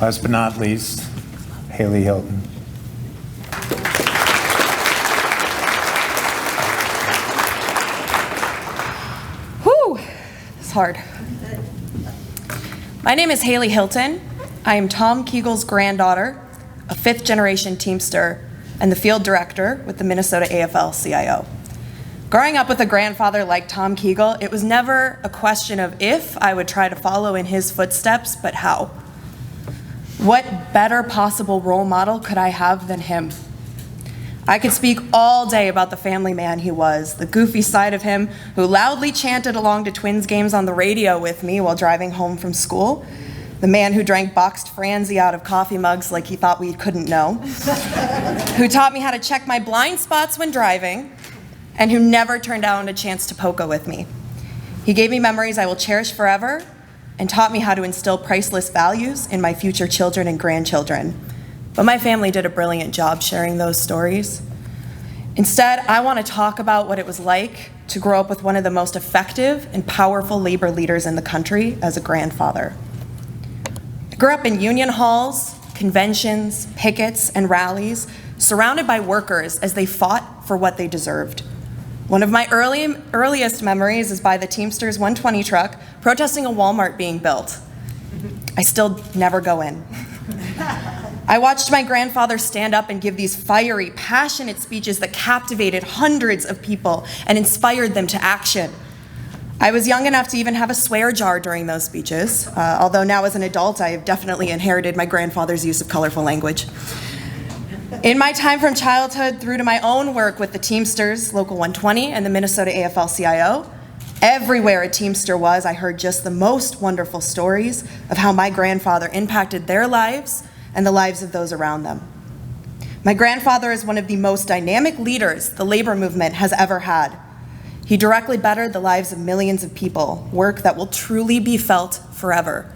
Last but not least, Haylee Hilton. Whew, it's hard. My name is Haylee Hilton. I am Tom Keegel's granddaughter, a fifth-generation Teamster, and the field director with the Minnesota AFL-CIO. Growing up with a grandfather like Tom Keegel, it was never a question of if I would try to follow in his footsteps, but how. What better possible role model could I have than him? I could speak all day about the family man he was, the goofy side of him who loudly chanted along to Twins games on the radio with me while driving home from school, the man who drank boxed Franzi out of coffee mugs like he thought we couldn't know, who taught me how to check my blind spots when driving, and who never turned down a chance to poker with me. He gave me memories I will cherish forever and taught me how to instill priceless values in my future children and grandchildren. But my family did a brilliant job sharing those stories. Instead, I want to talk about what it was like to grow up with one of the most effective and powerful labor leaders in the country as a grandfather. I grew up in union halls, conventions, pickets, and rallies, surrounded by workers as they fought for what they deserved. One of my earliest memories is by the Teamsters 120 truck protesting a Walmart being built. I still never go in. I watched my grandfather stand up and give these fiery, passionate speeches that captivated hundreds of people and inspired them to action. I was young enough to even have a swear jar during those speeches, although now as an adult, I have definitely inherited my grandfather's use of colorful language. In my time from childhood through to my own work with the Teamsters, Local 120, and the Minnesota AFL-CIO, everywhere a Teamster was, I heard just the most wonderful stories of how my grandfather impacted their lives and the lives of those around them. My grandfather is one of the most dynamic leaders the labor movement has ever had. He directly bettered the lives of millions of people, work that will truly be felt forever.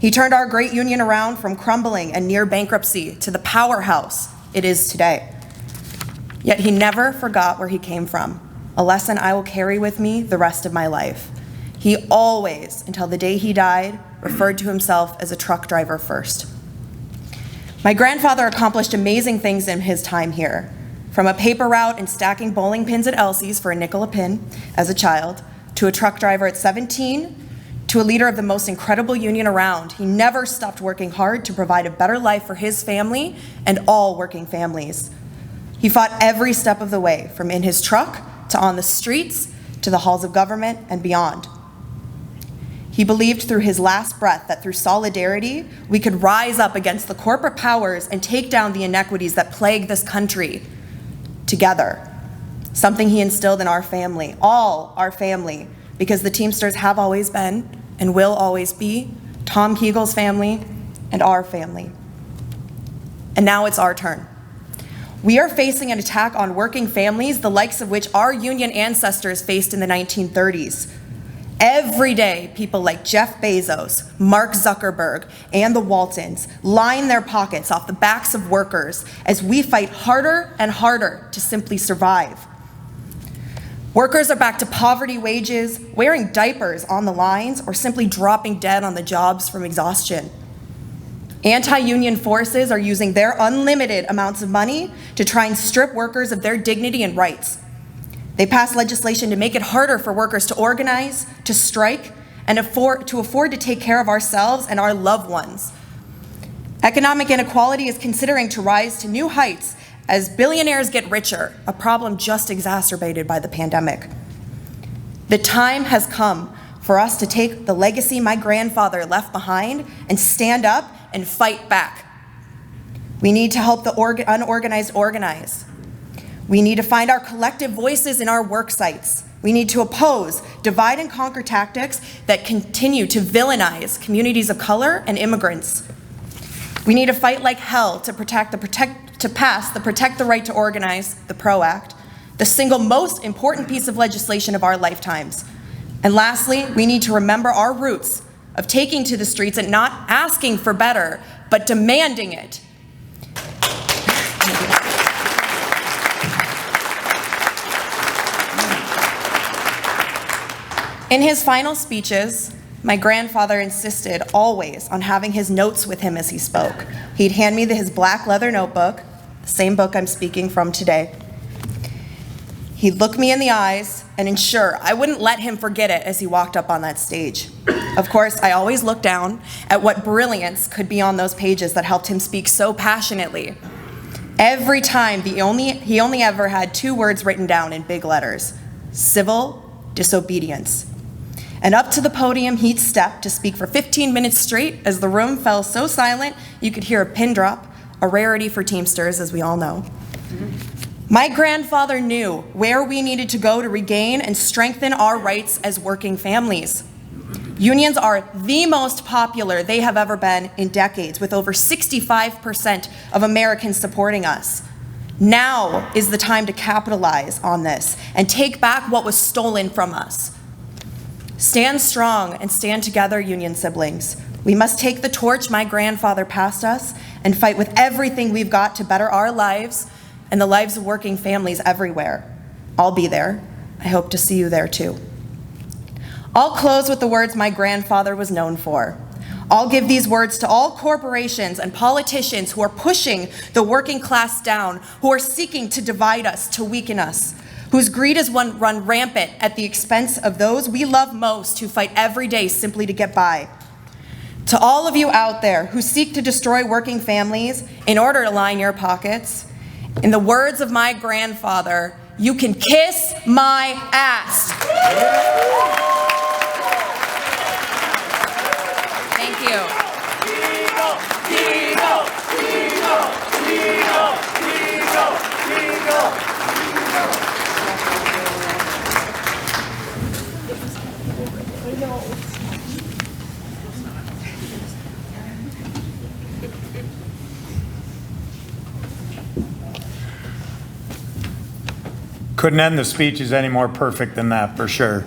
He turned our great union around from crumbling and near bankruptcy to the powerhouse it is today. Yet he never forgot where he came from, a lesson I will carry with me the rest of my life. He always, until the day he died, referred to himself as a truck driver first. My grandfather accomplished amazing things in his time here, from a paper route and stacking bowling pins at Elsie's for a nickel a pin as a child, to a truck driver at 17, to a leader of the most incredible union around. He never stopped working hard to provide a better life for his family and all working families. He fought every step of the way, from in his truck to on the streets to the halls of government and beyond. He believed through his last breath that through solidarity, we could rise up against the corporate powers and take down the inequities that plague this country together. Something he instilled in our family, all our family, because the Teamsters have always been and will always be Tom Keegel's family and our family. And now it's our turn. We are facing an attack on working families, the likes of which our union ancestors faced in the 1930s. Every day, people like Jeff Bezos, Mark Zuckerberg, and the Waltons line their pockets off the backs of workers as we fight harder and harder to simply survive. Workers are back to poverty wages, wearing diapers on the lines, or simply dropping dead on the jobs from exhaustion. Anti-union forces are using their unlimited amounts of money to try and strip workers of their dignity and rights. They passed legislation to make it harder for workers to organize, to strike, and afford to take care of ourselves and our loved ones. Economic inequality is considering to rise to new heights as billionaires get richer, a problem just exacerbated by the pandemic. The time has come for us to take the legacy my grandfather left behind and stand up and fight back. We need to help the unorganized organize. We need to find our collective voices in our work sites. We need to oppose divide and conquer tactics that continue to villainize communities of color and immigrants. We need to fight like hell to pass the Protect the Right to Organize, the PRO Act, the single most important piece of legislation of our lifetimes. And lastly, we need to remember our roots of taking to the streets and not asking for better, but demanding it. In his final speeches, My grandfather insisted always on having his notes with him as he spoke. He'd hand me his black leather notebook, the same book I'm speaking from today. He'd look me in the eyes and ensure I wouldn't let him forget it as he walked up on that stage. Of course, I always looked down at what brilliance could be on those pages that helped him speak so passionately. Every time, he only ever had 2 words written down in big letters: civil disobedience. And up to the podium he'd step to speak for 15 minutes straight as the room fell so silent you could hear a pin drop, a rarity for Teamsters, as we all know. My grandfather knew where we needed to go to regain and strengthen our rights as working families. Unions are the most popular they have ever been in decades, with over 65% of Americans supporting us. Now is the time to capitalize on this and take back what was stolen from us. Stand strong and stand together, union siblings. We must take the torch my grandfather passed us and fight with everything we've got to better our lives and the lives of working families everywhere. I'll be there. I hope to see you there too. I'll close with the words my grandfather was known for. I'll give these words to all corporations and politicians who are pushing the working class down, who are seeking to divide us, to weaken us, whose greed has run rampant at the expense of those we love most, who fight every day simply to get by. To all of you out there who seek to destroy working families in order to line your pockets, in the words of my grandfather, you can kiss my ass. Thank you. Keegel, Keegel, Keegel, Keegel, Keegel, Keegel. Couldn't end the speeches any more perfect than that, for sure.